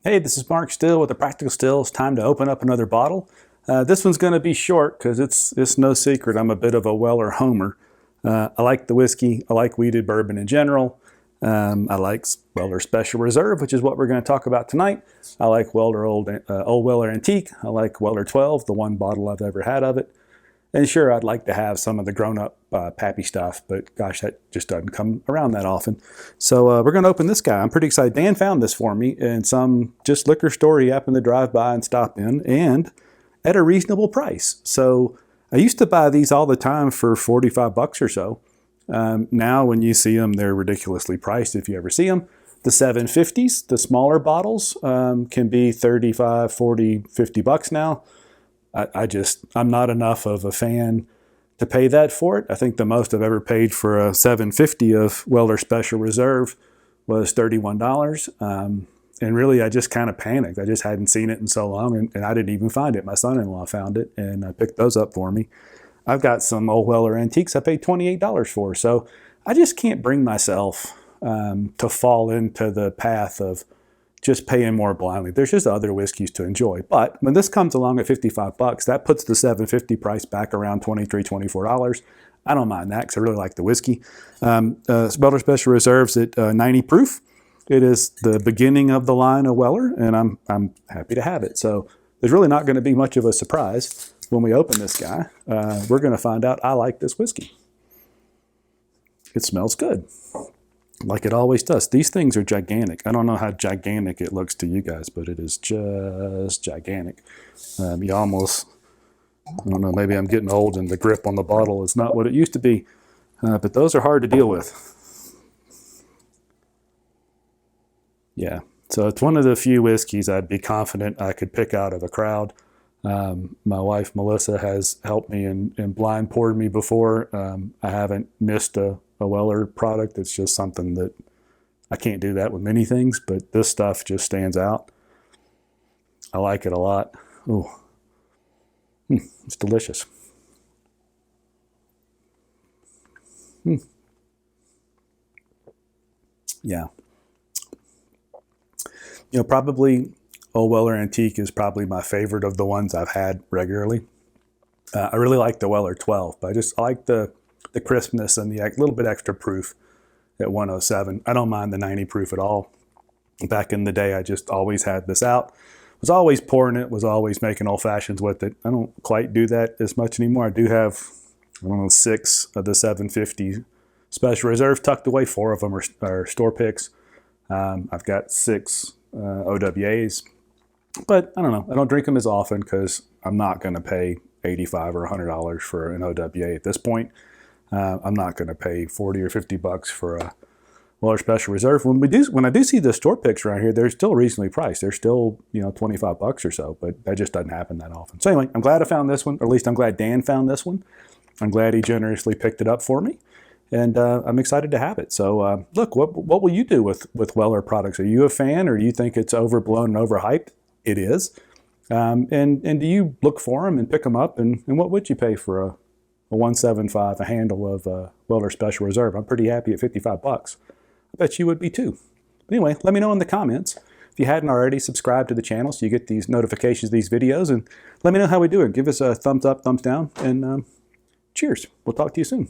Hey, this is Mark Still with the Practical Stills. Time to open up another bottle. This one's going to be short because it's no secret I'm a bit of a Weller homer. I like the whiskey. I like wheated bourbon in general. I like Weller Special Reserve, which is what we're going to talk about tonight. I like Weller Old Weller Antique. I like Weller 12, the one bottle I've ever had of it. And sure, I'd like to have some of the grown-up pappy stuff, but gosh, that just doesn't come around that often. So we're going to open this guy. I'm pretty excited. Dan found this for me in some just liquor store he happened to drive by and stop in, and at a reasonable price. So I used to buy these all the time for 45 bucks or so. Now when you see them, they're ridiculously priced if you ever see them. The 750s, the smaller bottles, can be 35, 40, 50 bucks now. I'm not enough of a fan to pay that for it. I think the most I've ever paid for a 750 of Weller Special Reserve was $31. And really, I just kind of panicked. I just hadn't seen it in so long, and I didn't even find it. My son-in-law found it and picked those up for me. I've got some old Weller antiques I paid $28 for. So I just can't bring myself to fall into the path of just paying more blindly. There's just other whiskeys to enjoy. But when this comes along at 55 bucks, that puts the 750 price back around $23, $24. I don't mind that because I really like the whiskey. Weller Special Reserve's at 90 proof. It is the beginning of the line of Weller, and I'm happy to have it. So there's really not going to be much of a surprise when we open this guy. We're going to find out I like this whiskey. It smells good, like it always does. These things are gigantic. I don't know how gigantic it looks to you guys, but it is just gigantic. You almost, I don't know, maybe I'm getting old and the grip on the bottle is not what it used to be, but those are hard to deal with. Yeah, so it's one of the few whiskeys I'd be confident I could pick out of a crowd. My wife, Melissa, has helped me and blind poured me before. I haven't missed a Weller product. It's just something that I can't do that with many things, but this stuff just stands out. I like it a lot. Ooh, it's delicious. Yeah. You know, probably Old Weller Antique is probably my favorite of the ones I've had regularly. I really like the Weller 12, but I like the crispness and the little bit extra proof at 107. I don't mind the 90 proof at all. Back in the day, I just always had this out. Was always pouring it, was always making old fashions with it. I don't quite do that as much anymore. I do have, I don't know, 6 of the 750 Special Reserve tucked away. 4 of them are store picks. I've got 6 OWAs, but I don't know. I don't drink them as often because I'm not going to pay $85 or $100 for an OWA at this point. I'm not going to pay 40 or 50 bucks for a Weller Special Reserve. When I do see the store picks around here, they're still reasonably priced. They're still, 25 bucks or so, but that just doesn't happen that often. So anyway, I'm glad I found this one, or at least I'm glad Dan found this one. I'm glad he generously picked it up for me, and I'm excited to have it. So look, what will you do with Weller products? Are you a fan, or do you think it's overblown and overhyped? It is. And do you look for them and pick them up? And what would you pay for a 175, a handle of Weller Special Reserve? I'm pretty happy at 55 bucks. I bet you would be too. But anyway, let me know in the comments. If you hadn't already, subscribe to the channel so you get these notifications of these videos, and let me know how we do it. Give us a thumbs up, thumbs down, and cheers. We'll talk to you soon.